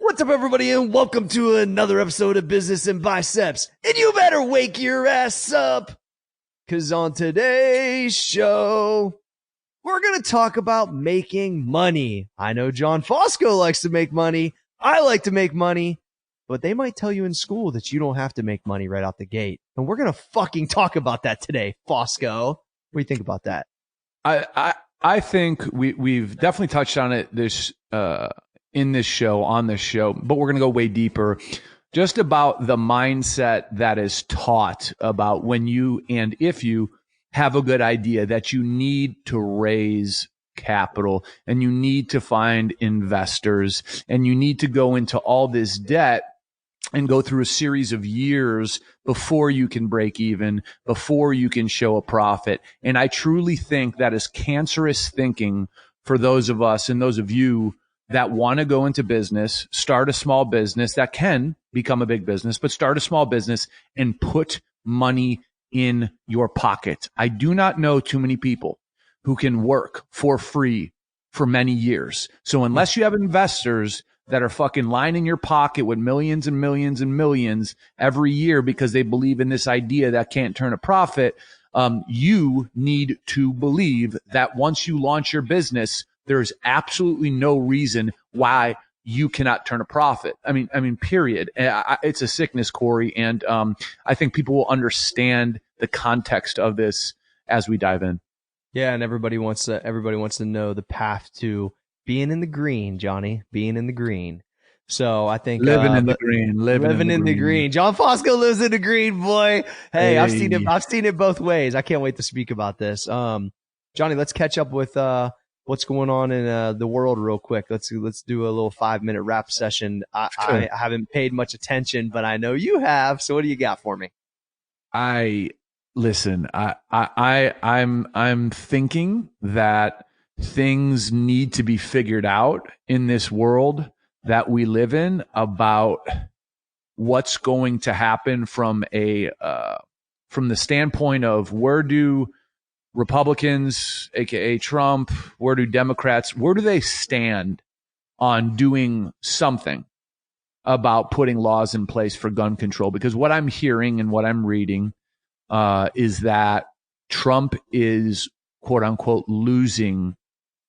What's up, everybody, and welcome to another episode of Business and Biceps. And you better wake your ass up, because on today's show, we're going to talk about making money. I know John Fosco likes to make money. I like to make money. But they might tell you in school that you don't have to make money right out the gate. And we're going to fucking talk about that today, Fosco. What do you think about that? I think we've definitely touched on it on this show, but we're going to go way deeper, just about the mindset that is taught about when you and if you have a good idea that you need to raise capital and you need to find investors and you need to go into all this debt and go through a series of years before you can break even, before you can show a profit. And I truly think that is cancerous thinking for those of us and those of you that want to go into business, start a small business that can become a big business, but start a small business and put money in your pocket. I do not know too many people who can work for free for many years. So unless you have investors that are fucking lining your pocket with millions and millions and millions every year because they believe in this idea that can't turn a profit, you need to believe that once you launch your business, there's absolutely no reason why you cannot turn a profit. I mean, period. It's a sickness, Cory, and I think people will understand the context of this as we dive in. Yeah, and everybody wants to know the path to being in the green, Johnny, being in the green. So I think living in the green. John Fosco lives in the green, boy. Hey, I've seen it both ways. I can't wait to speak about this. Johnny, let's catch up with what's going on in the world real quick. Let's do a little 5-minute rap session. I haven't paid much attention, but I know you have. So what do you got for me? Listen. I'm thinking that things need to be figured out in this world that we live in about what's going to happen from the standpoint of where do Republicans, aka Trump, where do Democrats, where do they stand on doing something about putting laws in place for gun control? Because what I'm hearing and what I'm reading is that Trump is, quote unquote, losing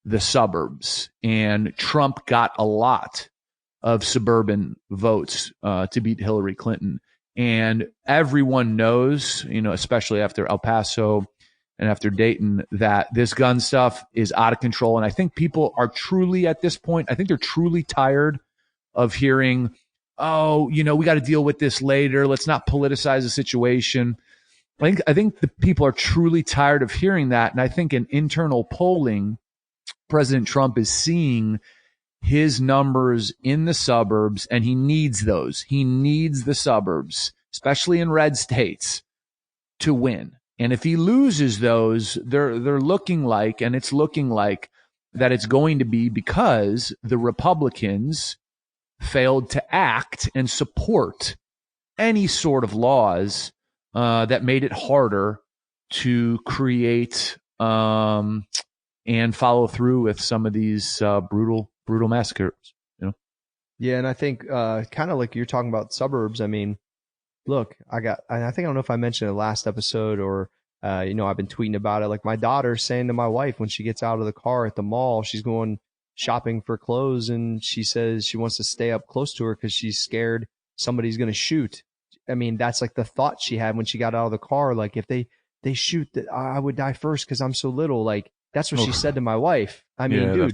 the suburbs, and Trump got a lot of suburban votes to beat Hillary Clinton. And everyone knows, especially after El Paso and after Dayton, that this gun stuff is out of control. And I think people are truly, at this point, I think they're truly tired of hearing, oh, we got to deal with this later. Let's not politicize the situation. I think the people are truly tired of hearing that. And I think in internal polling, President Trump is seeing his numbers in the suburbs, and he needs those. He needs the suburbs, especially in red states, to win. And if he loses those, they're looking like, and it's looking like that it's going to be because the Republicans failed to act and support any sort of laws that made it harder to create and follow through with some of these brutal massacres. Yeah, and I think kind of like you're talking about suburbs. I mean, look, I don't know if I mentioned it last episode or I've been tweeting about it. Like my daughter's saying to my wife when she gets out of the car at the mall, she's going shopping for clothes, and she says she wants to stay up close to her because she's scared somebody's going to shoot. I mean, that's like the thought she had when she got out of the car. Like if they shoot, that I would die first because I'm so little. Like that's what she said to my wife. I mean, yeah,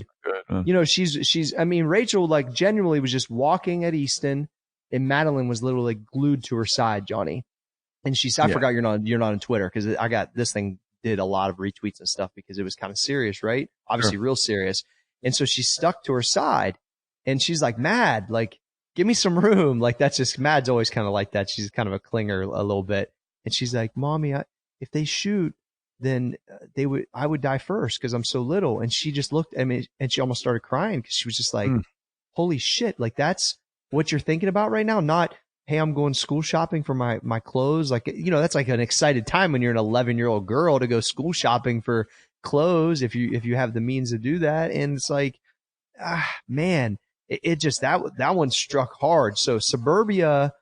dude, she's. I mean, Rachel like genuinely was just walking at Easton, and Madeline was literally glued to her side, Johnny. And she said, I forgot you're not on Twitter because I got this thing did a lot of retweets and stuff because it was kind of serious, right? Obviously, real serious. And so she stuck to her side, and she's like, Mad, like, give me some room. Like that's just Mad's always kind of like that. She's kind of a clinger a little bit, and she's like, Mommy, if they shoot, then I would die first because I'm so little. And she just looked at me and she almost started crying because she was just like, holy shit. Like that's what you're thinking about right now. Not, hey, I'm going school shopping for my clothes. Like, that's like an excited time when you're an 11-year-old girl to go school shopping for clothes. If you have the means to do that. And it's like, man. it just, that one struck hard. So suburbia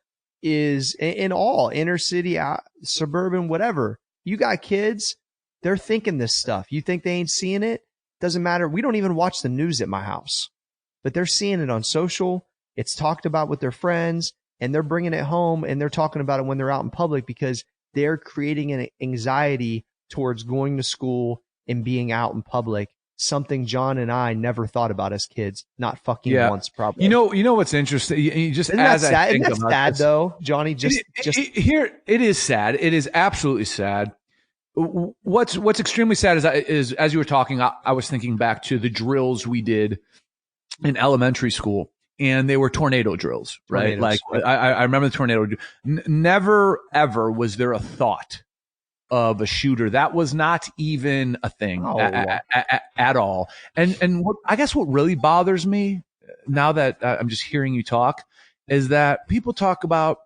is in all inner city, suburban, whatever. You got kids, they're thinking this stuff. You think they ain't seeing it? Doesn't matter. We don't even watch the news at my house, but they're seeing it on social. It's talked about with their friends, and they're bringing it home, and they're talking about it when they're out in public because they're creating an anxiety towards going to school and being out in public. Something John and I never thought about as kids, not fucking once, probably. You know what's interesting? You just Isn't as that sad? I think Isn't that about sad this, though, Johnny? Here it is sad. It is absolutely sad. What's extremely sad is as you were talking, I was thinking back to the drills we did in elementary school, and they were tornado drills, right? Tornadoes. Like I remember the tornado. Never ever was there a thought of a shooter. That was not even a thing at all. And I guess what really bothers me now that I'm just hearing you talk is that people talk about,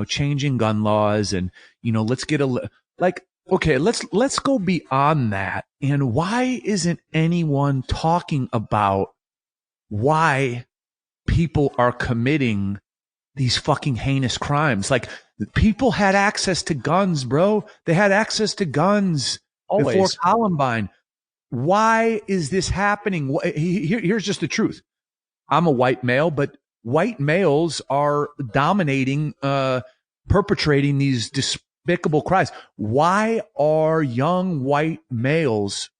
changing gun laws and, let's get okay, let's go beyond that. And why isn't anyone talking about why people are committing these fucking heinous crimes? Like, people had access to guns, bro. They had access to guns Always. Before Columbine. Why is this happening? Here's just the truth. I'm a white male, but white males are dominating, perpetrating these despicable crimes. Why are young white males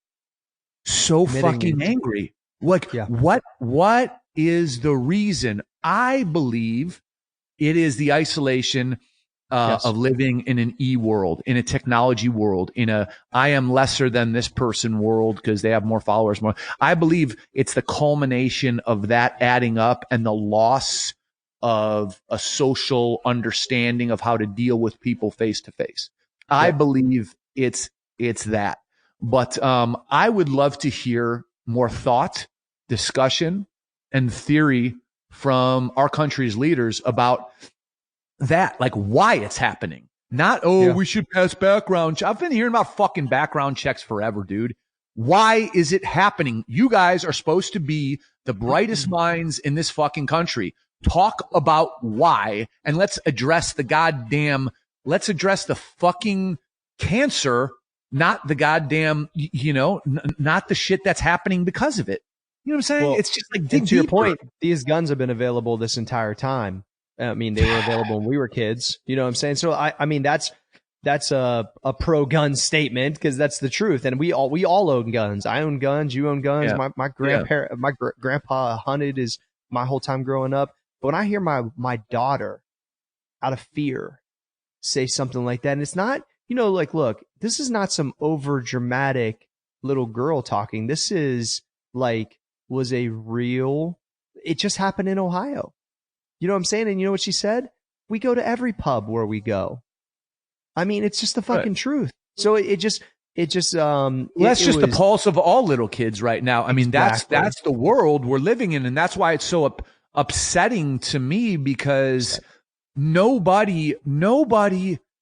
so fucking angry? Like, what is the reason? I believe it is the isolation of living in an world, in a technology world, in a I am lesser than this person world because they have more followers. I believe it's the culmination of that adding up and the loss of a social understanding of how to deal with people face to face. I believe it's that. But I would love to hear more thought, discussion, and theory from our country's leaders about that, like why it's happening. Not, we should pass background. I've been hearing about fucking background checks forever, dude. Why is it happening? You guys are supposed to be the brightest minds in this fucking country. Talk about why, and let's address the fucking cancer, not the goddamn, not the shit that's happening because of it. You know what I'm saying? Well, it's just like, dig to your deeper. point, these guns have been available this entire time. I mean, they were available when we were kids. You know what I'm saying? So I mean, that's a pro-gun statement because that's the truth. And we all own guns. I own guns. You own guns. Yeah. My grandpa hunted my whole time growing up. But when I hear my daughter out of fear say something like that, and it's not, like, look, this is not some over dramatic little girl talking. This is like, it just happened in Ohio. You know what I'm saying? And you know what she said? We go to every pub where we go. I mean, it's just the fucking truth. So that's just the pulse of all little kids right now. I mean, that's the world we're living in. And that's why it's so upsetting to me because nobody,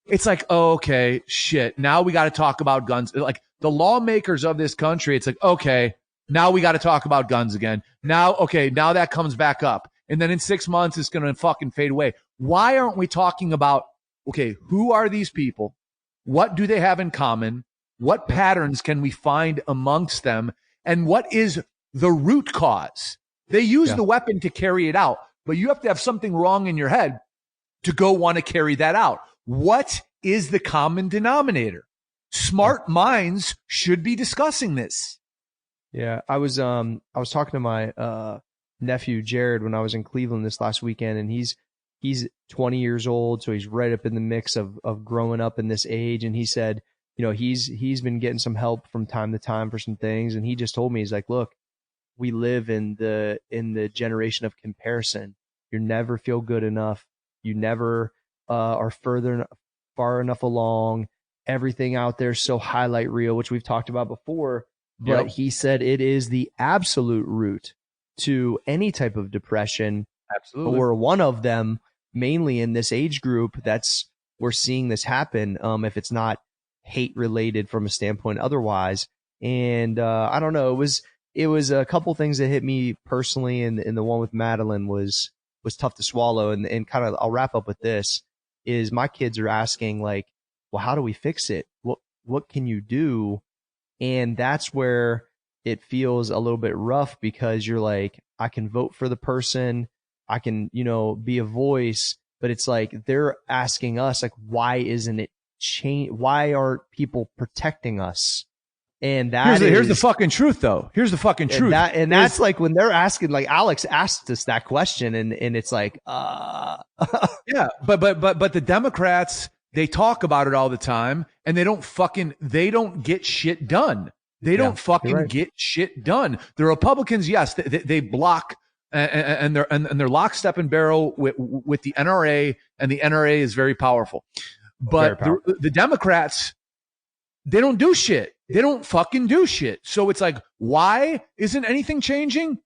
it's like, oh, okay, shit. Now we got to talk about guns. Like the lawmakers of this country, it's like, okay, now we got to talk about guns again. Now that comes back up. And then in 6 months, it's going to fucking fade away. Why aren't we talking about, okay, who are these people? What do they have in common? What patterns can we find amongst them? And what is the root cause? They use the weapon to carry it out, but you have to have something wrong in your head to go want to carry that out. What is the common denominator? Smart minds should be discussing this. Yeah, I was talking to my nephew Jared when I was in Cleveland this last weekend, and he's 20 years old, so he's right up in the mix of growing up in this age. And he said, he's been getting some help from time to time for some things, and he just told me, he's like, look, we live in the generation of comparison. You never feel good enough. You never are far enough along. Everything out there is so highlight reel, which we've talked about before. But he said it is the absolute root to any type of depression. Absolutely. Or one of them, mainly in this age group, we're seeing this happen. If it's not hate related from a standpoint otherwise. And I don't know, it was a couple things that hit me personally, and the one with Madeline was tough to swallow. And kind of, I'll wrap up with this: is my kids are asking like, well, how do we fix it? What can you do? And that's where it feels a little bit rough, because you're like, I can vote for the person, I can, be a voice, but it's like they're asking us like, why isn't it change? Why aren't people protecting us? And here's the fucking truth, though. Here's the fucking truth. And that's like when they're asking, like Alex asked us that question, and it's like, yeah, but the Democrats, they talk about it all the time, and they don't get shit done. They don't fucking get shit done. The Republicans, yes, they block, and they're lockstep and barrel with the NRA, and the NRA is very powerful. But the Democrats, they don't do shit. They don't fucking do shit. So it's like, why isn't anything changing?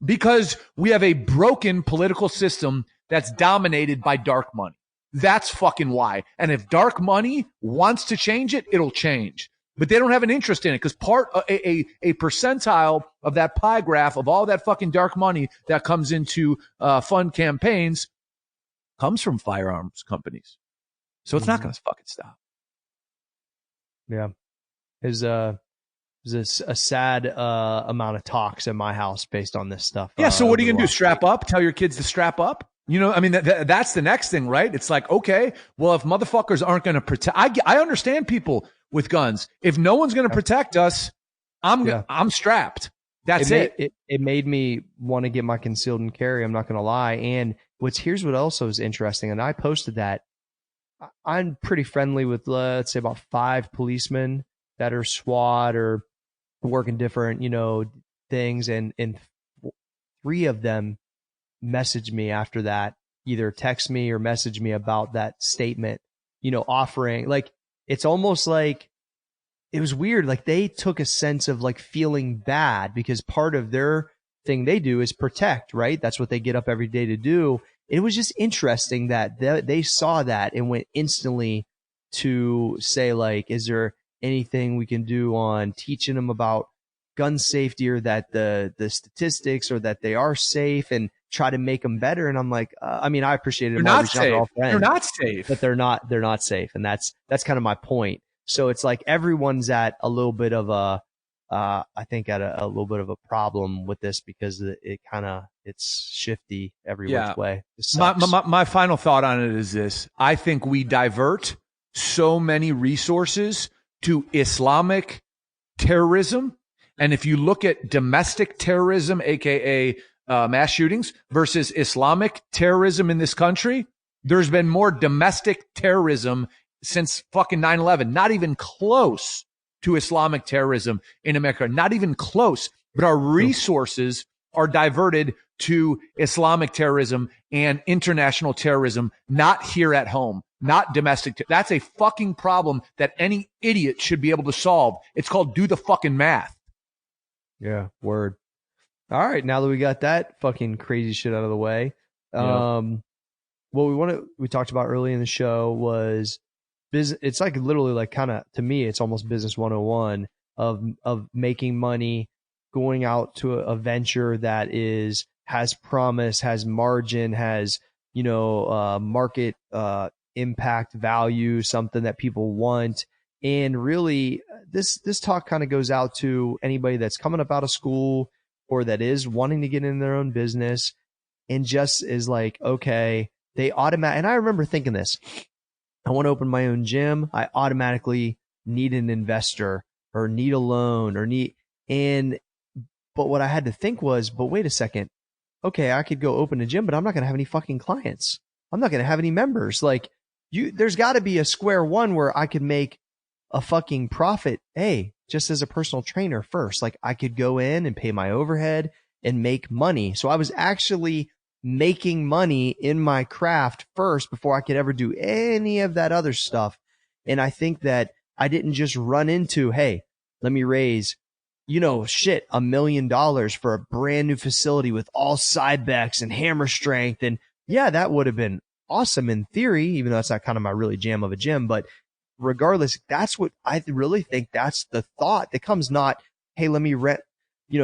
Because we have a broken political system that's dominated by dark money. That's fucking why. And if dark money wants to change it, it'll change. But they don't have an interest in it, because a percentile of that pie graph of all that fucking dark money that comes into fund campaigns comes from firearms companies. So it's not going to fucking stop. Yeah. There's a sad amount of talks in my house based on this stuff. Yeah. So what are you going to do? Strap up? Tell your kids to strap up? I mean, that's the next thing, right? It's like, okay, well, if motherfuckers aren't going to protect, I understand people with guns. If no one's going to protect us, I'm strapped. That's it. It made me want to get my concealed and carry. I'm not going to lie. And here's what also is interesting. And I posted that I'm pretty friendly with, let's say, about 5 policemen that are SWAT or working different, things. And 3 of them messaged me after that, either text me or message me about that statement, offering, like, it's almost like it was weird. Like they took a sense of like feeling bad, because part of their thing they do is protect, right? That's what they get up every day to do. It was just interesting that they saw that and went instantly to say, like, is there anything we can do on teaching them about gun safety, or that the statistics, or that they are safe, and try to make them better. And I'm like, I mean, I appreciate it. They're not safe. They're not safe. But they're not safe. And that's kind of my point. So it's like everyone's at a little bit of I think at a little bit of a problem with this, because it's shifty every which way. My final thought on it is this. I think we divert so many resources to Islamic terrorism. And if you look at domestic terrorism, aka mass shootings, versus Islamic terrorism in this country, there's been more domestic terrorism since fucking 9/11. Not even close to Islamic terrorism in America. Not even close. But our resources are diverted to Islamic terrorism and international terrorism, not here at home, not domestic. That's a fucking problem that any idiot should be able to solve. It's called do the fucking math. Yeah, word. All right, now that we got that fucking crazy shit out of the way, what we talked about early in the show was business. It's like literally like kind of, to me, it's almost business 101 of making money, going out to a venture that has promise, has margin, has, market impact value, something that people want. And really this talk kind of goes out to anybody that's coming up out of school, or that is wanting to get in their own business, and just is like, okay, and I remember thinking this, I want to open my own gym. I automatically need an investor, or need a loan, but what I had to think was, but wait a second. Okay, I could go open a gym, but I'm not going to have any fucking clients. I'm not going to have any members. Like, there's got to be a square one where I could make a fucking profit. Hey, just as a personal trainer first, like I could go in and pay my overhead and make money. So I was actually making money in my craft first before I could ever do any of that other stuff. And I think that I didn't just run into, hey, let me raise, $1 million for a brand new facility with all Cybex and hammer strength. And yeah, that would have been awesome in theory, even though that's not kind of my really jam of a gym. But regardless, that's what I really think, that's the thought that comes, not, hey, let me rent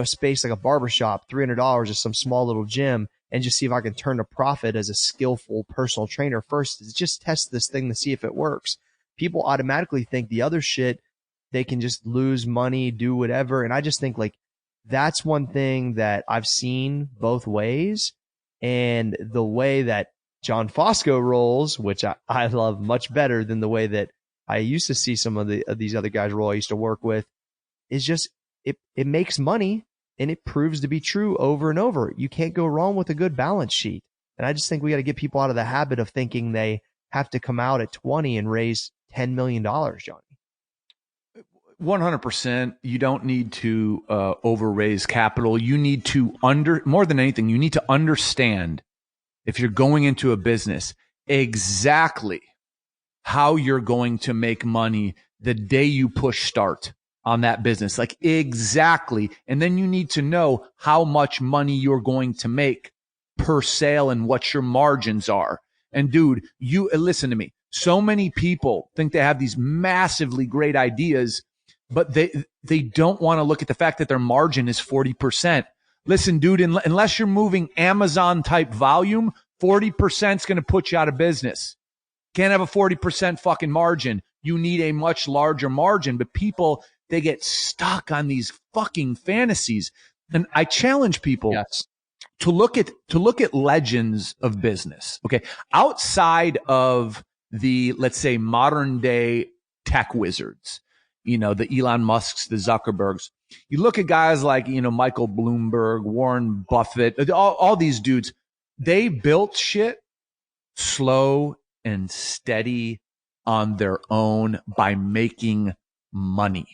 space like a barbershop, $300 or some small little gym, and just see if I can turn a profit as a skillful personal trainer first. Is just test this thing to see if it works. People automatically think the other shit, they can just lose money, do whatever. And I just think like that's one thing that I've seen both ways. And the way that John Fosco rolls, which I love much better than the way that I used to see some of these other guys roll I used to work with, is just it makes money and it proves to be true over and over. You can't go wrong with a good balance sheet. And I just think we got to get people out of the habit of thinking they have to come out at 20 and raise $10 million, Johnny. 100%. You don't need to over raise capital. You need to more than anything, you need to understand, if you're going into a business, exactly how you're going to make money the day you push start on that business. Like exactly. And then you need to know how much money you're going to make per sale and what your margins are. And dude, you listen to me. So many people think they have these massively great ideas, but they don't want to look at the fact that their margin is 40%. Listen, dude, unless you're moving Amazon type volume, 40% is going to put you out of business. Can't have a 40% fucking margin. You need a much larger margin, but people, they get stuck on these fucking fantasies. And I challenge people to look at legends of business. Okay. Outside of the, let's say, modern day tech wizards, the Elon Musks, the Zuckerbergs, you look at guys like, Michael Bloomberg, Warren Buffett, all these dudes, they built shit slow and steady on their own by making money.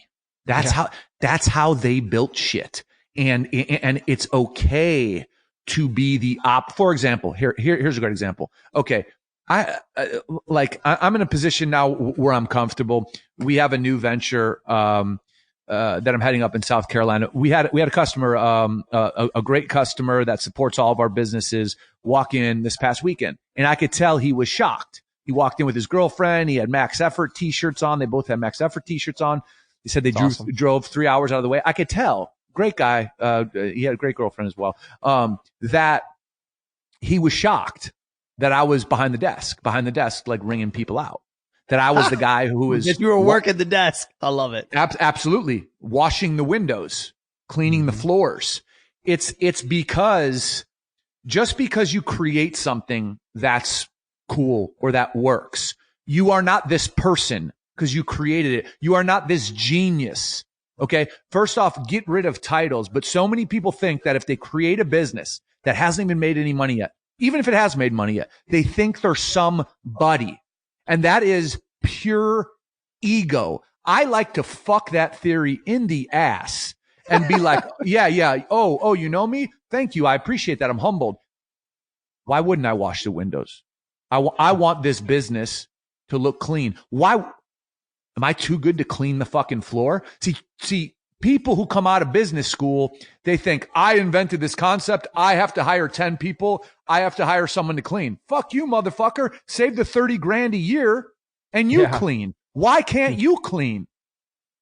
That's how they built shit. And it's okay to be the for example, here's a great example. Okay. I'm in a position now where I'm comfortable. We have a new venture, that I'm heading up in South Carolina. We had a customer, a great customer that supports all of our businesses walk in this past weekend. And I could tell he was shocked. He walked in with his girlfriend. He had Max Effort t-shirts on. They both had Max Effort t-shirts on. He said they drove 3 hours out of the way. I could tell. Great guy. He had a great girlfriend as well. That he was shocked that I was behind the desk, like ringing people out. That I was the guy who was. If you were working the desk. I love it. Absolutely. Washing the windows, cleaning the floors. It's because just because you create something that's cool or that works, you are not this person because you created it. You are not this genius. Okay. First off, get rid of titles. But so many people think that if they create a business that hasn't even made any money yet, even if it has made money yet, they think they're somebody. And that is pure ego. I like to fuck that theory in the ass and be like, yeah. Oh, you know me? Thank you. I appreciate that. I'm humbled. Why wouldn't I wash the windows? I want this business to look clean. Why am I too good to clean the fucking floor? See, people who come out of business school, they think I invented this concept. I have to hire 10 people. I have to hire someone to clean. Fuck you, motherfucker. Save the 30 grand a year and you clean. Why can't you clean?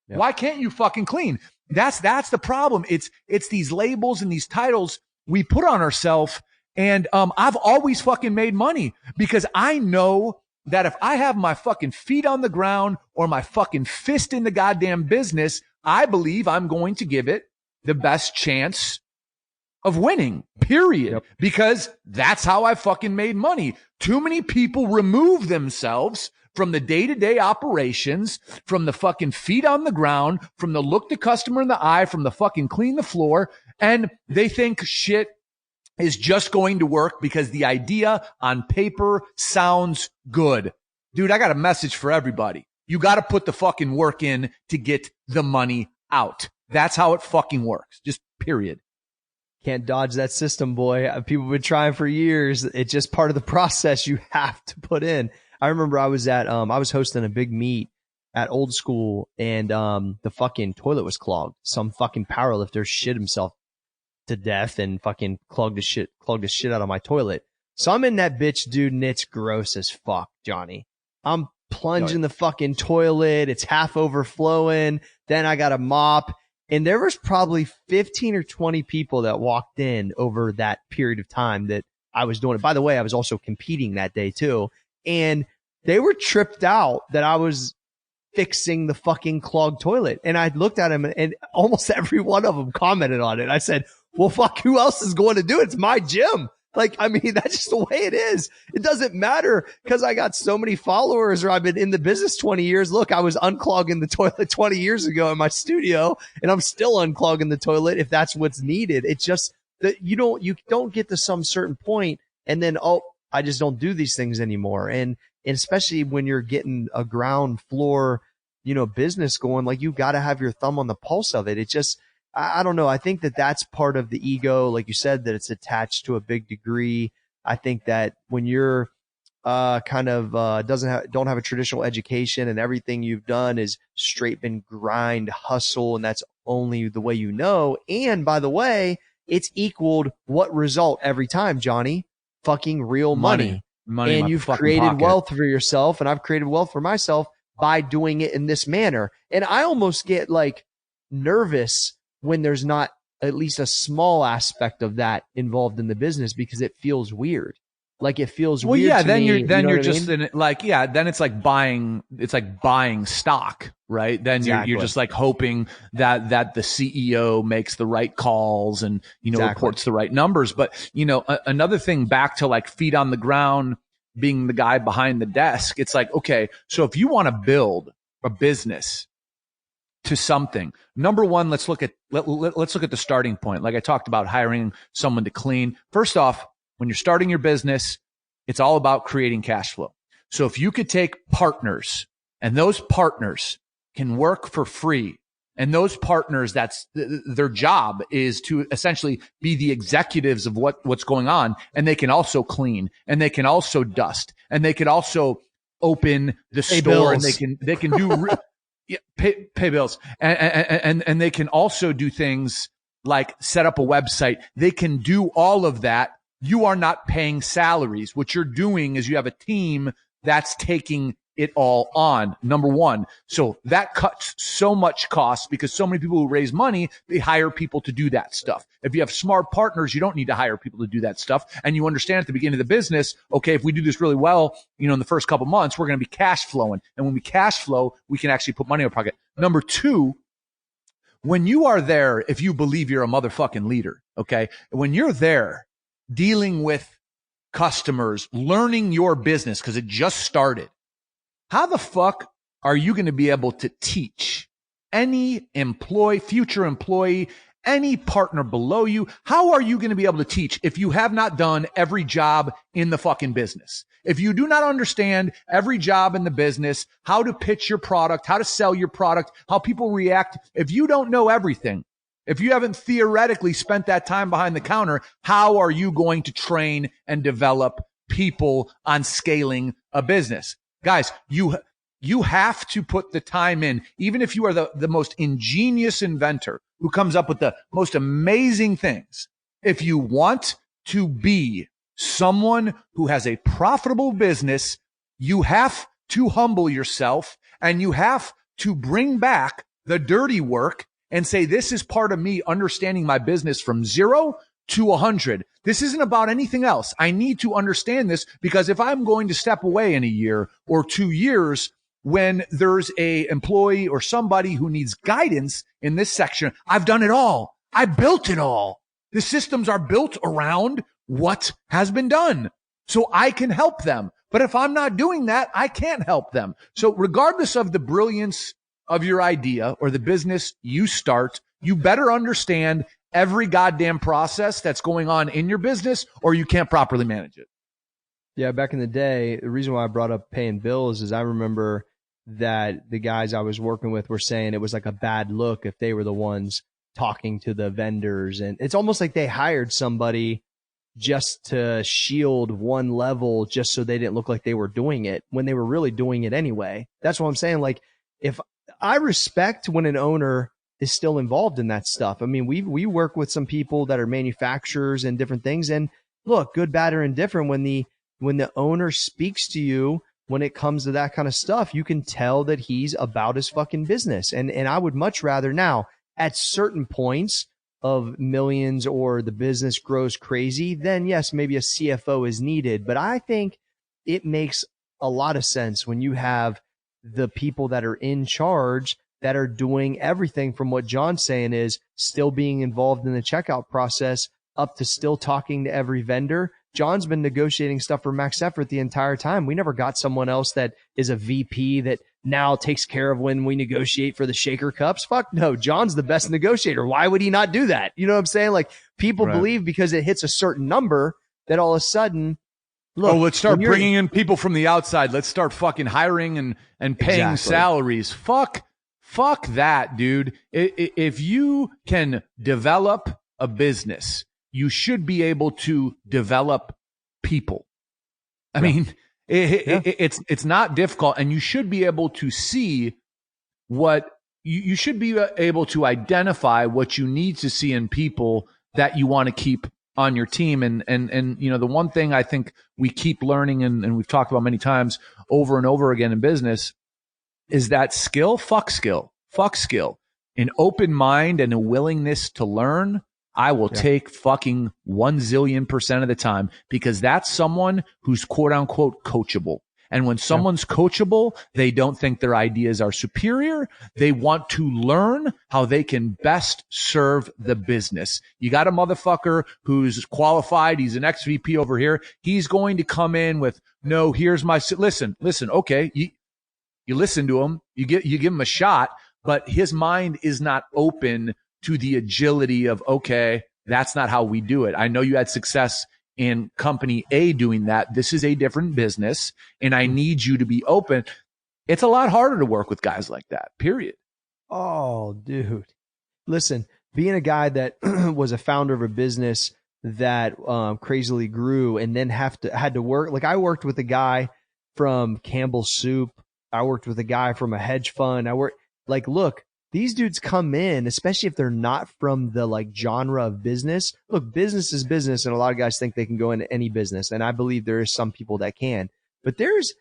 Yep. Why can't you fucking clean? That's the problem. It's these labels and these titles we put on ourselves. And I've always fucking made money because I know that if I have my fucking feet on the ground or my fucking fist in the goddamn business, I believe I'm going to give it the best chance of winning, period. Yep. Because that's how I fucking made money. Too many people remove themselves from the day-to-day operations, from the fucking feet on the ground, from the look the customer in the eye, from the fucking clean the floor, and they think shit is just going to work because the idea on paper sounds good. Dude, I got a message for everybody. You got to put the fucking work in to get the money out. That's how it fucking works. Just period. Can't dodge that system, boy. People have been trying for years. It's just part of the process you have to put in. I remember I was hosting a big meet at Old School and the fucking toilet was clogged. Some fucking powerlifter shit himself to death and fucking clogged the shit out of my toilet. So I'm in that bitch, dude, and it's gross as fuck, Johnny. I'm plunging the fucking toilet. It's half overflowing. Then I got a mop And there was probably 15 or 20 people that walked in over that period of time that I was doing it. By the way, I was also competing that day too. And they were tripped out that I was fixing the fucking clogged toilet. And I looked at him and almost every one of them commented on it. I said, well, fuck, who else is going to do it? It's my gym. Like, I mean, that's just the way it is. It doesn't matter because I got so many followers or I've been in the business 20 years. Look, I was unclogging the toilet 20 years ago in my studio and I'm still unclogging the toilet if that's what's needed. It's just that you don't get to some certain point and then, oh, I just don't do these things anymore. And especially when you're getting a ground floor, business going, like you got to have your thumb on the pulse of it. It just, I don't know. I think that that's part of the ego. Like you said, that it's attached to a big degree. I think that when you're, don't have a traditional education and everything you've done is straight been grind, hustle, and that's only the way you know. And by the way, it's equaled what result every time, Johnny? Fucking real money. And you've created wealth for yourself, and I've created wealth for myself by doing it in this manner. And I almost get like nervous when there's not at least a small aspect of that involved in the business because it feels weird. Like it feels weird. Well, yeah, then me, you're just in it, like, yeah, then it's like buying stock, right? Then you're just like hoping that the CEO makes the right calls and, reports the right numbers. But, another thing back to like feet on the ground, being the guy behind the desk. It's like, okay, so if you want to build a business to something, number one, let's look at the starting point. Like I talked about hiring someone to clean. First off, when you're starting your business, it's all about creating cash flow. So if you could take partners and those partners can work for free, and those partners, that's their job is to essentially be the executives of what's going on. And they can also clean and they can also dust and they can also open the store and they can do pay bills and they can also do things like set up a website. They can do all of that. You are not paying salaries. What you're doing is you have a team that's taking it all on, number one. So that cuts so much cost because so many people who raise money, they hire people to do that stuff. If you have smart partners, you don't need to hire people to do that stuff. And you understand at the beginning of the business, okay, if we do this really well, in the first couple months, we're going to be cash flowing. And when we cash flow, we can actually put money in our pocket. Number two, when you are there, if you believe you're a motherfucking leader, okay, when you're there dealing with customers, learning your business because it just started, how the fuck are you going to be able to teach any future employee, any partner below you? How are you going to be able to teach if you have not done every job in the fucking business? If you do not understand every job in the business, how to pitch your product, how to sell your product, how people react, if you don't know everything, if you haven't theoretically spent that time behind the counter, how are you going to train and develop people on scaling a business? Guys, you have to put the time in, even if you are the most ingenious inventor who comes up with the most amazing things. If you want to be someone who has a profitable business, you have to humble yourself and you have to bring back the dirty work and say, this is part of me understanding my business from 0 to 100. This isn't about anything else. I need to understand this because if I'm going to step away in a year or 2 years when there's a employee or somebody who needs guidance in this section, I've done it all. I built it all. The systems are built around what has been done. So I can help them. But if I'm not doing that, I can't help them. So regardless of the brilliance of your idea or the business you start, you better understand every goddamn process that's going on in your business or you can't properly manage it. Yeah, back in the day, the reason why I brought up paying bills is I remember that the guys I was working with were saying it was like a bad look if they were the ones talking to the vendors. And it's almost like they hired somebody just to shield one level just so they didn't look like they were doing it when they were really doing it anyway. That's what I'm saying. Like, if I respect when an owner is still involved in that stuff. I mean, we work with some people that are manufacturers and different things. And look, good, bad, or indifferent, when the owner speaks to you, when it comes to that kind of stuff, you can tell that he's about his fucking business. And I would much rather now, at certain points of millions or the business grows crazy, then yes, maybe a CFO is needed. But I think it makes a lot of sense when you have the people that are in charge that are doing everything from what John's saying is still being involved in the checkout process up to still talking to every vendor. John's been negotiating stuff for Max Effort the entire time. We never got someone else that is a VP that now takes care of when we negotiate for the shaker cups. Fuck no. John's the best negotiator. Why would he not do that? You know what I'm saying? Like people believe because it hits a certain number that all of a sudden, look, let's start bringing in people from the outside. Let's start fucking hiring and paying salaries. Fuck that, dude. If you can develop a business, you should be able to develop people. I mean, it's not difficult, and you should be able to see what you should be able to identify what you need to see in people that you want to keep on your team. And you know, the one thing I think we keep learning and we've talked about many times over and over again in business is that fuck skill, an open mind and a willingness to learn. I will take fucking 1 zillion% of the time, because that's someone who's quote unquote coachable. And when someone's coachable, they don't think their ideas are superior. They want to learn how they can best serve the business. You got a motherfucker who's qualified. He's an ex-VP over here. He's going to come in with, no, here's my, listen. Okay. You listen to him, you give him a shot, but his mind is not open to the agility of, okay, that's not how we do it. I know you had success in company A doing that. This is a different business, and I need you to be open. It's a lot harder to work with guys like that, period. Oh, dude. Listen, being a guy that was a founder of a business that crazily grew and then had to work. Like I worked with a guy from Campbell's Soup. I worked with a guy from a hedge fund. Look, these dudes come in, especially if they're not from the like genre of business. Look, business is business, and a lot of guys think they can go into any business, and I believe there is some people that can. But there's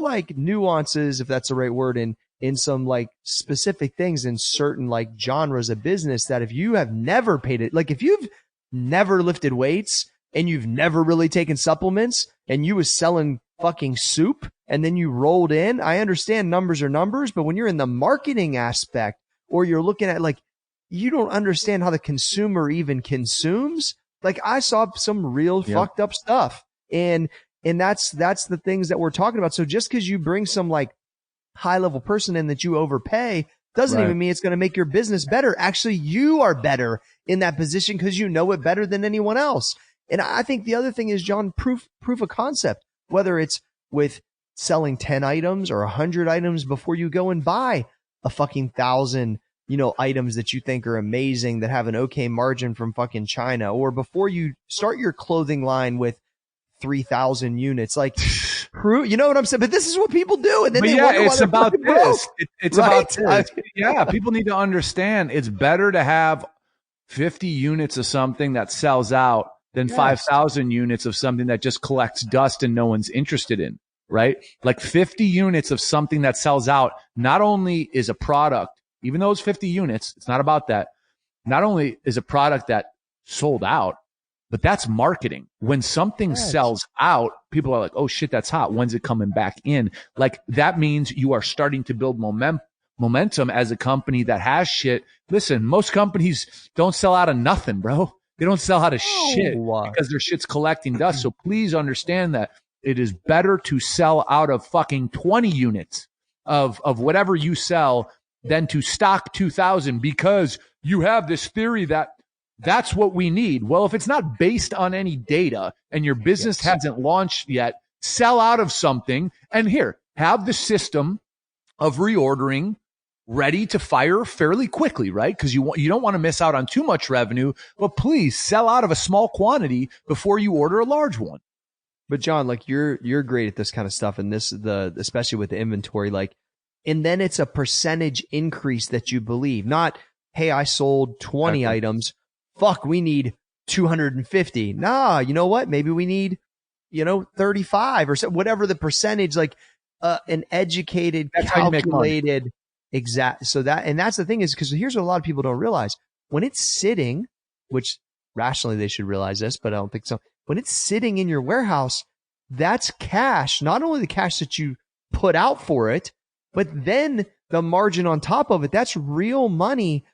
like nuances, if that's the right word, in some like specific things in certain like genres of business that if you have never paid it, like if you've never lifted weights and you've never really taken supplements and you was selling fucking soup and then you rolled in, I understand numbers are numbers, but when you're in the marketing aspect or you're looking at like, you don't understand how the consumer even consumes. Like I saw some real fucked up stuff, and that's the things that we're talking about. So just because you bring some like high level person in that you overpay doesn't even mean it's going to make your business better. Actually, you are better in that position because you know it better than anyone else. And I think the other thing is, John, proof of concept, whether it's with selling 10 items or 100 items before you go and buy a fucking 1,000, items that you think are amazing that have an okay margin from fucking China, or before you start your clothing line with 3,000 units, like, you know what I'm saying? But this is what people do. And then they wonder why they're about this. Broke. It's about this. Yeah. People need to understand it's better to have 50 units of something that sells out than 5,000 units of something that just collects dust and no one's interested in, right? Like 50 units of something that sells out not only is a product, even though it's 50 units, it's not about that. Not only is a product that sold out, but that's marketing. When something sells out, people are like, oh shit, that's hot. When's it coming back in? Like that means you are starting to build momentum as a company that has shit. Listen, most companies don't sell out of nothing, bro. They don't sell out of shit because their shit's collecting dust. So please understand that it is better to sell out of fucking 20 units of whatever you sell than to stock 2,000 because you have this theory that that's what we need. Well, if it's not based on any data and your business hasn't launched yet, sell out of something and have the system of reordering ready to fire fairly quickly, right? Because you don't want to miss out on too much revenue, but please sell out of a small quantity before you order a large one. But John, like you're great at this kind of stuff, and especially with the inventory, like, and then it's a percentage increase that you believe, not, hey, I sold 20 items. Fuck, we need 250. Nah, you know what? Maybe we need, 35 or so, whatever the percentage, like, an educated, calculated Exact. So that's the thing is, because here's what a lot of people don't realize. When it's sitting, which rationally they should realize this, but I don't think so. When it's sitting in your warehouse, that's cash, not only the cash that you put out for it, but then the margin on top of it. That's real money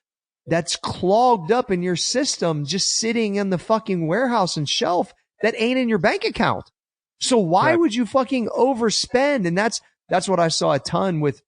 that's clogged up in your system, just sitting in the fucking warehouse and shelf that ain't in your bank account. So why would you fucking overspend? And that's what I saw a ton with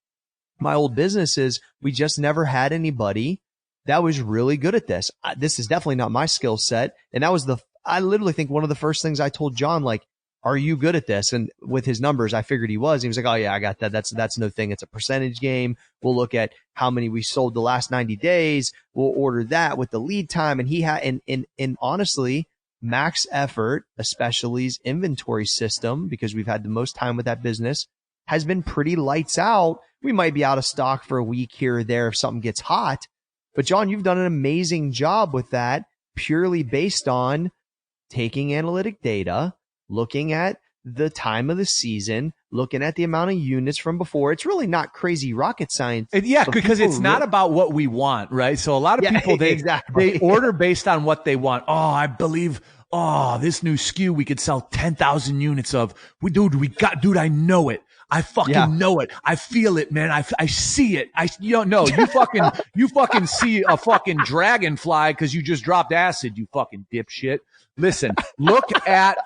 my old businesses. We just never had anybody that was really good at this. This is definitely not my skill set. And that was I literally think one of the first things I told John, like, are you good at this? And with his numbers, I figured he was. He was like, oh yeah, I got that. That's no thing. It's a percentage game. We'll look at how many we sold the last 90 days. We'll order that with the lead time. And he had, and honestly, Max Effort, especially's inventory system, because we've had the most time with that business, has been pretty lights out. We might be out of stock for a week here or there if something gets hot. But John, you've done an amazing job with that, purely based on taking analytic data, looking at the time of the season, looking at the amount of units from before. It's really not crazy rocket science. Yeah, because it's not about what we want, right? So a lot of people, they order based on what they want. Oh, I believe, this new SKU we could sell 10,000 units of. Dude, I know it. I fucking know it. I feel it, man. I see it. You fucking see a fucking dragonfly because you just dropped acid, you fucking dipshit. Listen, look at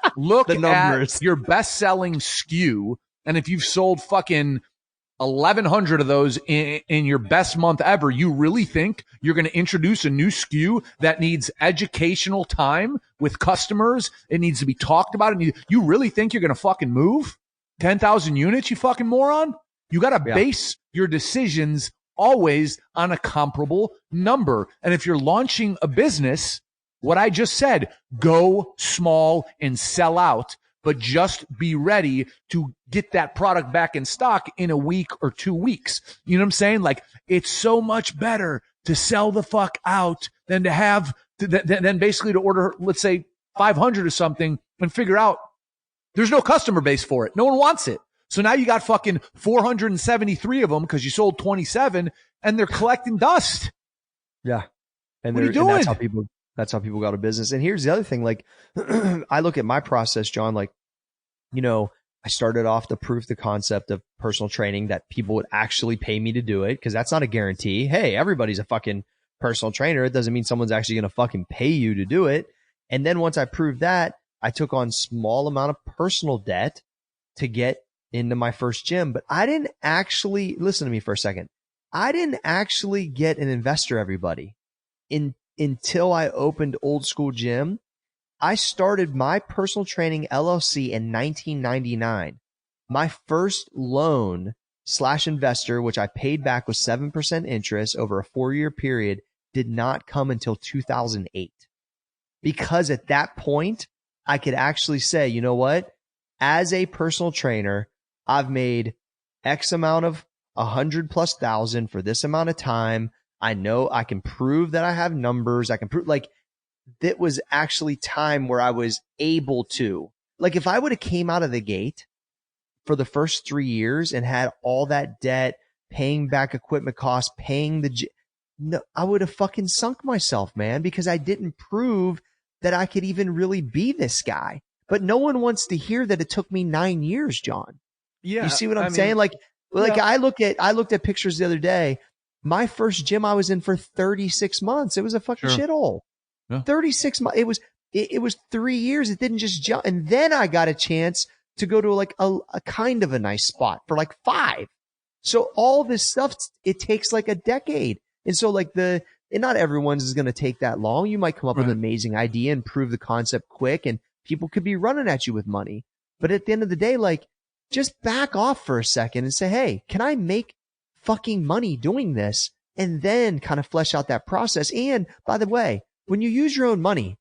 your best-selling SKU, and if you've sold fucking 1,100 of those in your best month ever, you really think you're going to introduce a new SKU that needs educational time with customers? It needs to be talked about. You really think you're going to fucking move 10,000 units, you fucking moron? You got to base your decisions always on a comparable number. And if you're launching a business, what I just said, go small and sell out, but just be ready to get that product back in stock in a week or 2 weeks. You know what I'm saying? Like, it's so much better to sell the fuck out than to have, than basically to order, let's say 500 or something and figure out there's no customer base for it. No one wants it. So now you got fucking 473 of them because you sold 27 and they're collecting dust. Yeah. And what are you doing? And that's how people got a business. And here's the other thing. Like, I look at my process, John, like, I started off to prove the concept of personal training that people would actually pay me to do it. Cause that's not a guarantee. Hey, everybody's a fucking personal trainer. It doesn't mean someone's actually going to fucking pay you to do it. And then once I proved that, I took on small amount of personal debt to get into my first gym, but I didn't actually, listen to me for a second. I didn't actually get an investor, everybody, until I opened Old School Gym. I started my personal training LLC in 1999. My first loan / investor, which I paid back with 7% interest over a 4-year period, did not come until 2008. Because at that point, I could actually say, you know what? As a personal trainer, I've made X amount of 100,000+ for this amount of time. I know I can prove that I have numbers. I can prove, like, that was actually time where I was able to, like, if I would have came out of the gate for the first 3 years and had all that debt, paying back equipment costs, no, I would have fucking sunk myself, man, because I didn't prove that I could even really be this guy. But no one wants to hear that it took me 9 years, John. Yeah. You see what I'm saying? Like I looked at pictures the other day. My first gym I was in for 36 months. It was a fucking shithole. Yeah. 36 months. It was 3 years. It didn't just jump. And then I got a chance to go to like a kind of a nice spot for like 5. So all this stuff, it takes like a decade. And so like and not everyone's is going to take that long. You might come up with an amazing idea and prove the concept quick, and people could be running at you with money. But at the end of the day, like, just back off for a second and say, hey, can I make fucking money doing this? And then kind of flesh out that process. And by the way, when you use your own money,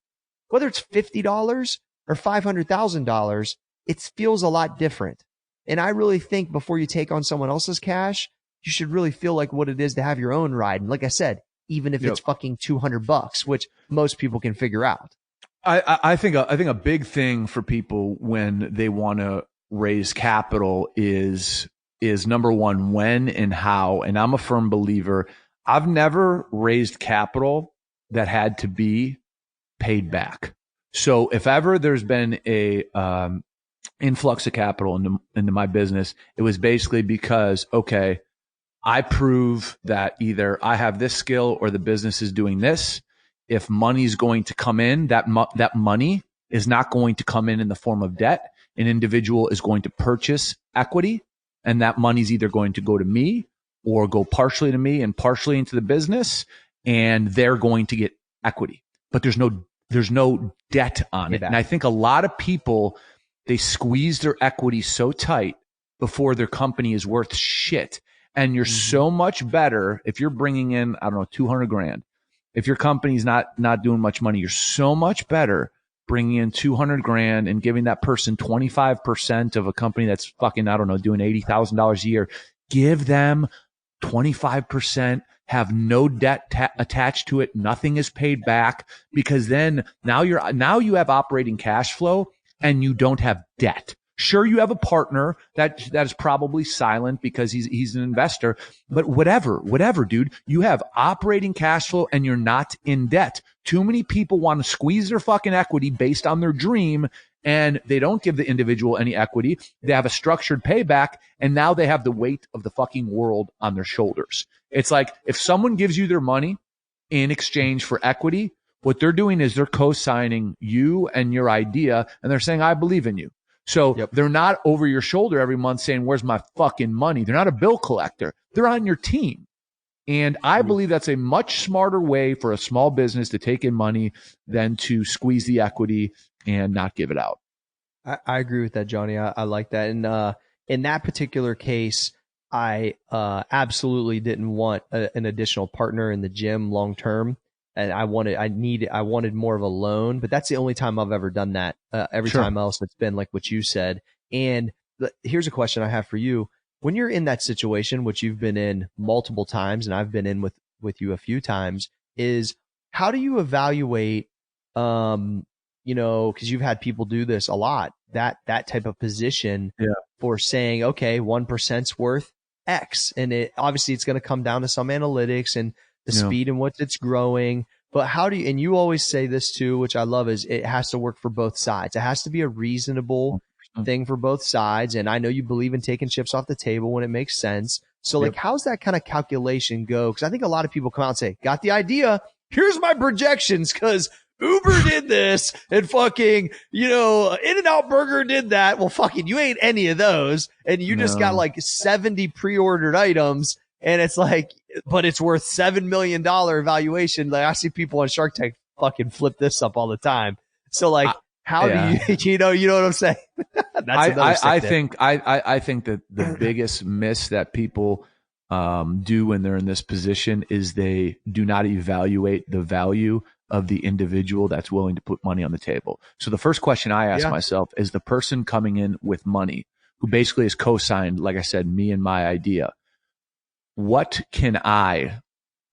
whether it's $50 or $500,000, it feels a lot different. And I really think before you take on someone else's cash, you should really feel like what it is to have your own ride. And like I said, even if it's fucking $200, which most people can figure out. I think a big thing for people when they want to raise capital is is number one, when and how. And I'm a firm believer. I've never raised capital that had to be paid back. So if ever there's been a influx of capital into my business, it was basically because, okay, I prove that either I have this skill or the business is doing this. If money's going to come in, that money is not going to come in the form of debt. An individual is going to purchase equity, and that money's either going to go to me or go partially to me and partially into the business, and they're going to get equity. But there's no debt on it. And I think a lot of people, they squeeze their equity so tight before their company is worth shit. And you're so much better if you're bringing in, I don't know, 200 grand. If your company's not doing much money, you're so much better bringing in 200 grand and giving that person 25% of a company that's fucking, I don't know, doing $80,000 a year. Give them 25%, have no debt attached to it. Nothing is paid back, because then now you have operating cash flow and you don't have debt. Sure, you have a partner that is probably silent because he's an investor, but whatever, dude, you have operating cash flow and you're not in debt. Too many people want to squeeze their fucking equity based on their dream, and they don't give the individual any equity. They have a structured payback, and now they have the weight of the fucking world on their shoulders. It's like if someone gives you their money in exchange for equity, what they're doing is they're co-signing you and your idea, and they're saying, I believe in you. So they're not over your shoulder every month saying, where's my fucking money? They're not a bill collector. They're on your team. And I believe that's a much smarter way for a small business to take in money than to squeeze the equity and not give it out. I agree with that, Johnny. I like that. And in that particular case, I absolutely didn't want an additional partner in the gym long term. And I wanted more of a loan, but that's the only time I've ever done that. Every time else, it's been like what you said. And here's a question I have for you. When you're in that situation, which you've been in multiple times, and I've been in with you a few times, is how do you evaluate, because you've had people do this a lot, that type of position for saying, okay, 1%'s worth X. And obviously it's going to come down to some analytics and the speed in which it's growing. But how do you, and you always say this too, which I love, is it has to work for both sides. It has to be a reasonable thing for both sides. And I know you believe in taking chips off the table when it makes sense. So like, how's that kind of calculation go? Because I think a lot of people come out and say, got the idea. Here's my projections because Uber did this and fucking, In-N-Out Burger did that. Well, fucking, you ain't any of those. And you just got like 70 pre-ordered items. And it's like, but it's worth $7 million valuation. Like I see people on Shark Tank fucking flip this up all the time. So like, how do you, you know what I'm saying? I think that the biggest miss that people do when they're in this position is they do not evaluate the value of the individual that's willing to put money on the table. So the first question I ask myself is the person coming in with money who basically is co-signed, like I said, me and my idea. What can I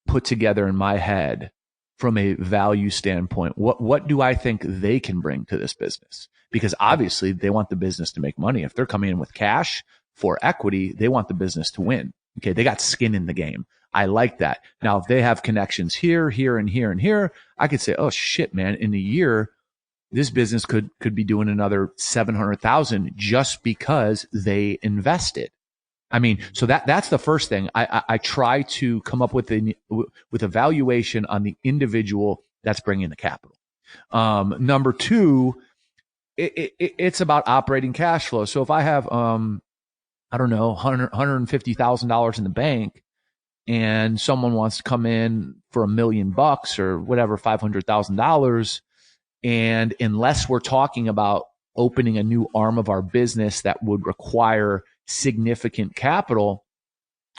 put together in my head from a value standpoint? What do I think they can bring to this business? Because obviously they want the business to make money. If they're coming in with cash for equity, they want the business to win. Okay. They got skin in the game. I like that. Now, if they have connections here, here, and here, and here, I could say, oh shit, man, in a year, this business could be doing another 700,000 just because they invested. I mean, so that's the first thing. I try to come up with a valuation on the individual that's bringing the capital. Number two, it's about operating cash flow. So if I have, I don't know, $150,000 in the bank, and someone wants to come in for $1 million or whatever, $500,000, and unless we're talking about opening a new arm of our business that would require significant capital,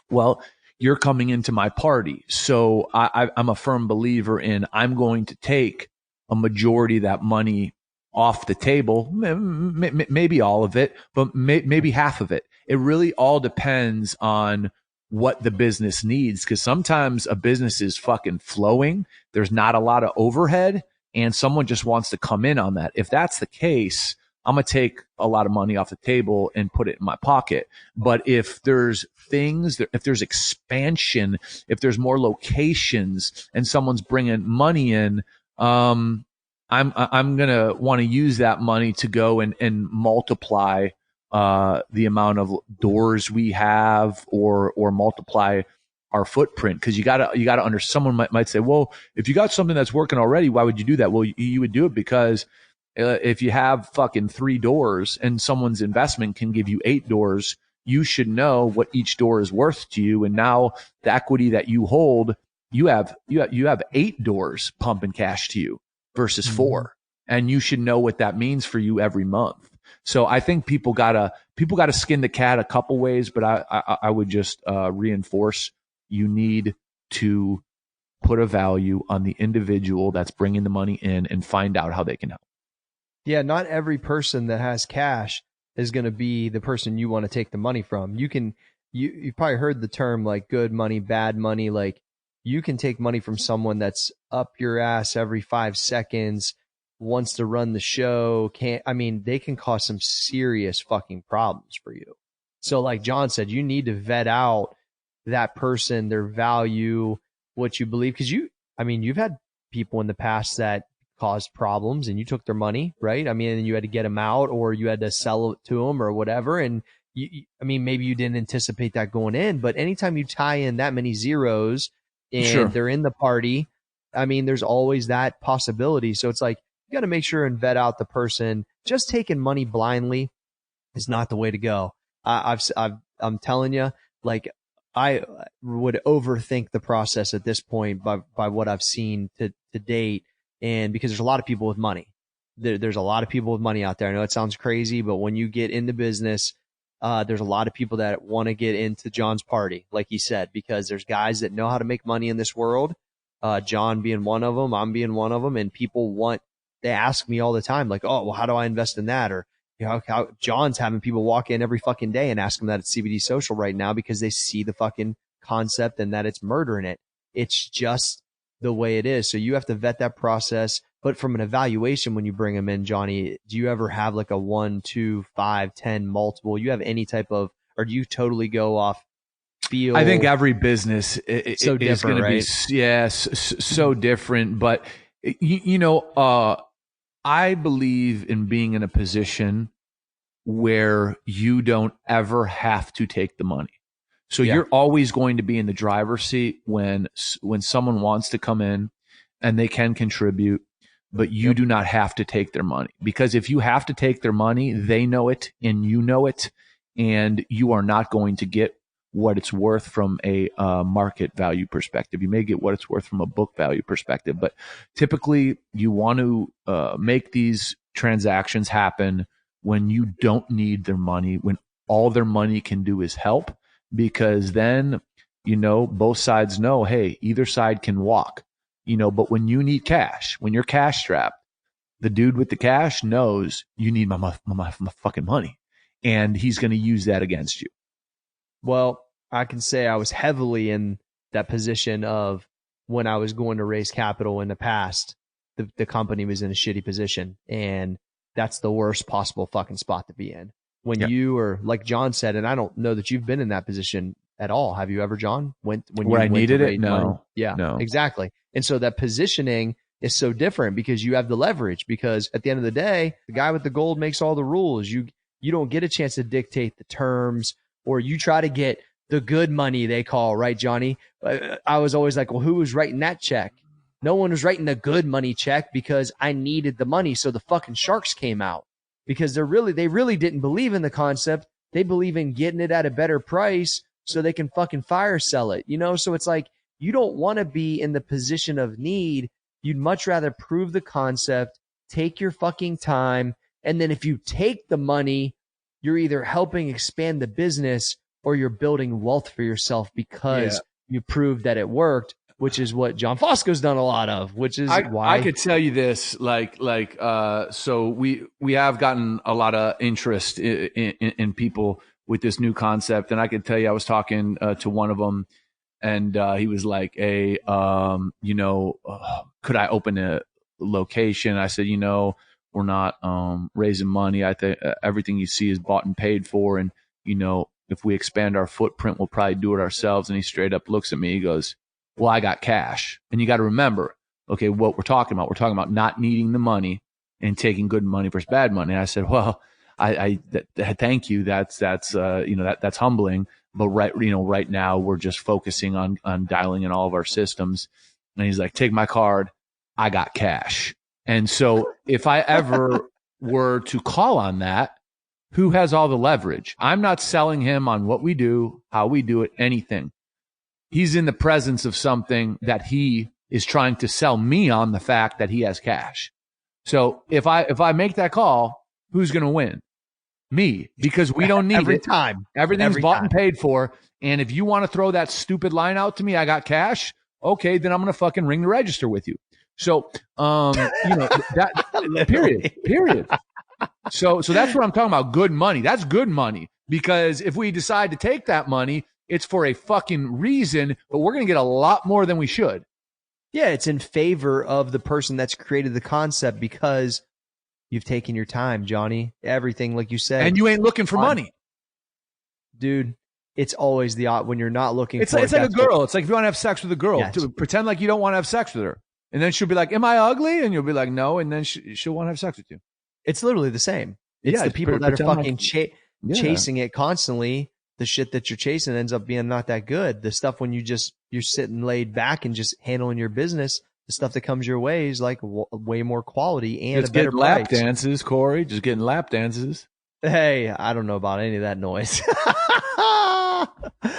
well, you're coming into my party. So I'm a firm believer in I'm going to take a majority of that money off the table, maybe all of it, but maybe half of it. It really all depends on what the business needs, because sometimes a business is fucking flowing. There's not a lot of overhead and someone just wants to come in on that. If that's the case, I'm going to take a lot of money off the table and put it in my pocket. But if there's if there's expansion, if there's more locations and someone's bringing money in, I'm going to want to use that money to go and multiply the amount of doors we have, or multiply our footprint. Because you gotta understand. Someone might say, well, if you got something that's working already, why would you do that? Well, you would do it because if you have fucking 3 doors and someone's investment can give you 8 doors, you should know what each door is worth to you. And now the equity that you hold, you have 8 doors pumping cash to you versus 4. And you should know what that means for you every month. So I think people gotta skin the cat a couple ways, but I would just reinforce, you need to put a value on the individual that's bringing the money in and find out how they can help. Yeah, not every person that has cash is going to be the person you want to take the money from. You've probably heard the term like good money, bad money. Like, you can take money from someone that's up your ass every 5 seconds, wants to run the show. They can cause some serious fucking problems for you. So like John said, you need to vet out that person, their value, what you believe. Cause you've had people in the past that caused problems and you took their money, right? And you had to get them out, or you had to sell it to them or whatever. And maybe you didn't anticipate that going in, but anytime you tie in that many zeros and Sure. they're in the party, there's always that possibility. So it's like, you got to make sure and vet out the person. Just taking money blindly is not the way to go. I'm telling you, like, I would overthink the process at this point by what I've seen to date. And because there's a lot of people with money, there's a lot of people with money out there. I know it sounds crazy, but when you get into business, there's a lot of people that want to get into John's party, like he said, because there's guys that know how to make money in this world. John being one of them, I'm being one of them, and they ask me all the time, like, oh, well, how do I invest in that? Or, how John's having people walk in every fucking day and ask him that at CBD Social right now because they see the fucking concept and that it's murder in it. It's just the way it is. So you have to vet that process. But from an evaluation, when you bring them in, Johnny, do you ever have like a 1, 2, 5, 10 multiple? You have any type of, or do you totally go off feel? I think every business is going to be, so different. But I believe in being in a position where you don't ever have to take the money. So you're always going to be in the driver's seat when someone wants to come in and they can contribute, but you do not have to take their money. Because if you have to take their money, they know it and you know it, and you are not going to get what it's worth from a market value perspective. You may get what it's worth from a book value perspective, but typically you want to make these transactions happen when you don't need their money, when all their money can do is help, because then, both sides know, hey, either side can walk, but when you need cash, when you're cash strapped, the dude with the cash knows you need my fucking money, and he's going to use that against you. Well, I can say I was heavily in that position of when I was going to raise capital in the past, the company was in a shitty position, and that's the worst possible fucking spot to be in. When you are, like John said, and I don't know that you've been in that position at all. Have you ever, John? When I needed to it? No. money? Yeah, no. Exactly. And so that positioning is so different because you have the leverage, because at the end of the day, the guy with the gold makes all the rules. You don't get a chance to dictate the terms, or you try to get the good money, they call, right, Johnny? I was always like, well, who was writing that check? No one was writing the good money check because I needed the money. So the fucking sharks came out because they really didn't believe in the concept. They believe in getting it at a better price so they can fucking fire sell it, So it's like, you don't want to be in the position of need. You'd much rather prove the concept, take your fucking time. And then if you take the money, you're either helping expand the business or you're building wealth for yourself because you proved that it worked, which is what John Fosco's done a lot of, which is why I could tell you this, so we have gotten a lot of interest in people with this new concept. And I could tell you, I was talking to one of them, and he was like, hey, could I open a location? I said, raising money. I think everything you see is bought and paid for. And, if we expand our footprint, we'll probably do it ourselves. And he straight up looks at me. He goes, well, I got cash. And you got to remember, okay, what we're talking about not needing the money and taking good money versus bad money. And I said, well, I thank you. That's humbling. But right now we're just focusing on dialing in all of our systems. And he's like, take my card. I got cash. And so if I ever were to call on that, who has all the leverage? I'm not selling him on what we do, how we do it, anything. He's in the presence of something that he is trying to sell me on, the fact that he has cash. So if I make that call, who's going to win? Me, because we don't need every it. time. Everything's Every bought time. and paid for. And if you want to throw that stupid line out to me, I got cash. Okay, then I'm going to fucking ring the register with you. So, that period. So that's what I'm talking about. Good money. That's good money, because if we decide to take that money, it's for a fucking reason, but we're going to get a lot more than we should. Yeah, it's in favor of the person that's created the concept, because you've taken your time, Johnny. Everything, like you said. And you ain't looking for money. Dude, it's always the odd when you're not looking it's for It's like a girl. It's like if you want to have sex with a girl, Yes. to pretend like you don't want to have sex with her. And then she'll be like, am I ugly? And you'll be like, no. And then she'll want to have sex with you. It's literally the same. It's the people that are fucking chasing it constantly. The shit that you're chasing ends up being not that good. The stuff when you're sitting laid back and just handling your business, the stuff that comes your way is like way more quality and just a better getting lap price. dances, Corey. Just getting lap dances. Hey, I don't know about any of that noise.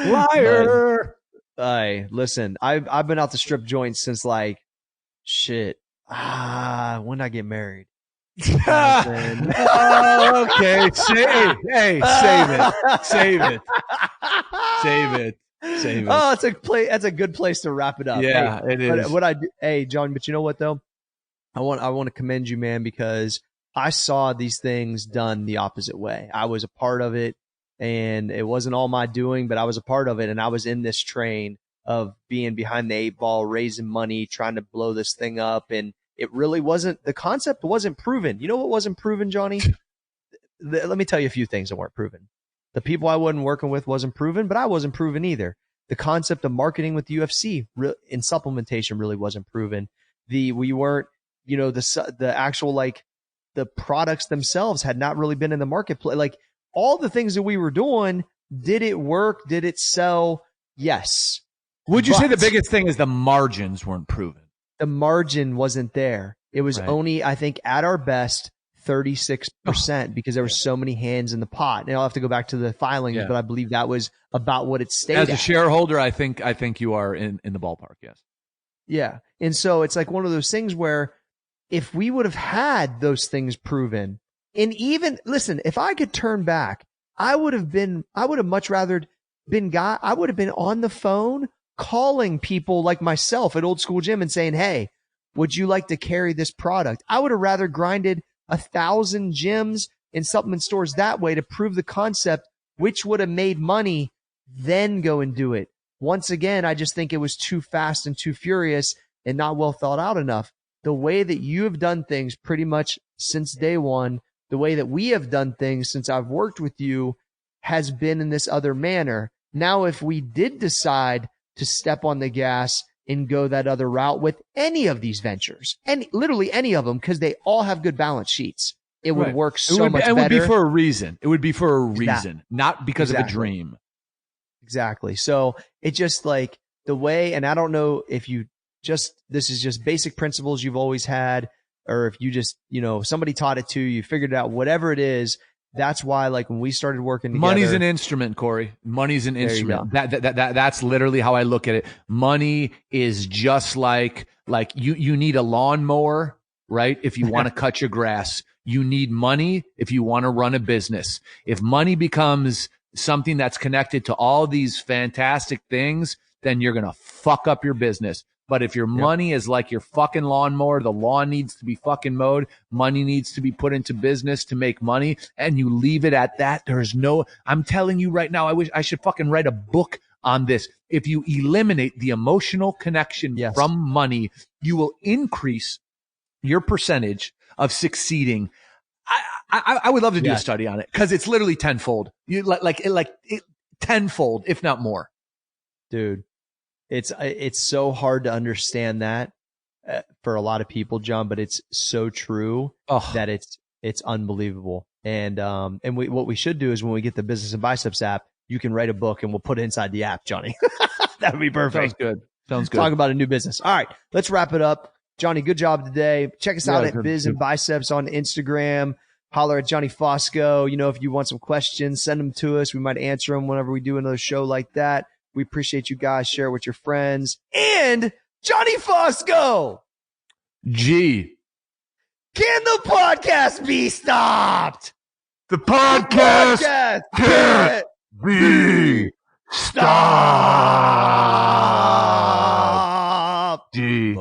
Liar. Hey, listen, I've been out the strip joint since like shit. When did I get married? Oh, okay. Save it. Oh, that's a good place to wrap it up. Yeah, hey, it is. Hey, John, but you know what though? I want to commend you, man, because I saw these things done the opposite way. I was a part of it, and it wasn't all my doing, but I was a part of it, and I was in this train of being behind the 8 ball, raising money, trying to blow this thing up, and it really wasn't, the concept wasn't proven. You know what wasn't proven, Johnny? Let me tell you a few things that weren't proven. The people I wasn't working with wasn't proven, but I wasn't proven either. The concept of marketing with the UFC in supplementation really wasn't proven. We weren't, the actual, like, the products themselves had not really been in the marketplace. Like, all the things that we were doing, did it work? Did it sell? Yes. Would you say the biggest thing is the margins weren't proven? The margin wasn't there. It was only, I think, at our best, 36% because there were so many hands in the pot. And I'll have to go back to the filings, but I believe that was about what it stayed As at. a shareholder, I think you are in the ballpark, yes. Yeah. And so it's like one of those things where if we would have had those things proven, and even, listen, if I could turn back, I would have much rather I would have been on the phone calling people like myself at Old School Gym and saying, hey, would you like to carry this product? I would have rather grinded 1,000 gyms and supplement stores that way to prove the concept, which would have made money, then go and do it. Once again, I just think it was too fast and too furious and not well thought out enough. The way that you have done things pretty much since day one, the way that we have done things since I've worked with you has been in this other manner. Now, if we did decide to step on the gas and go that other route with any of these ventures, and literally any of them, because they all have good balance sheets, it would work so much better. It would be for a reason. It would be for a reason, not because of a dream. Exactly. So it just like the way, and I don't know if this is just basic principles you've always had, or if you just, somebody taught it to you, you figured it out, whatever it is. That's why, like, when we started working together, money's an instrument, Corey. Money's an instrument. That's literally how I look at it. Money is just like you need a lawnmower, right? If you want to cut your grass, you need money if you want to run a business. If money becomes something that's connected to all these fantastic things, then you're going to fuck up your business. But if your money is like your fucking lawnmower, the lawn needs to be fucking mowed, money needs to be put into business to make money, and you leave it at that, I'm telling you right now, I wish I should fucking write a book on this. If you eliminate the emotional connection from money, you will increase your percentage of succeeding. I would love to do a study on it because it's literally tenfold. You like tenfold, if not more. Dude, it's so hard to understand that for a lot of people, John, but it's so true that it's unbelievable. And what we should do is when we get the Business and Biceps app, you can write a book and we'll put it inside the app, Johnny. That would be perfect. Sounds good. Talk about a new business. All right, let's wrap it up. Johnny, good job today. Check us out at Biz and Biceps on Instagram. Holler at Johnny Fosco. You know, if you want some questions, send them to us. We might answer them whenever we do another show like that. We appreciate you guys. Share it with your friends. And Johnny Fosco. G. Can the podcast be stopped? The podcast can't be stopped. G.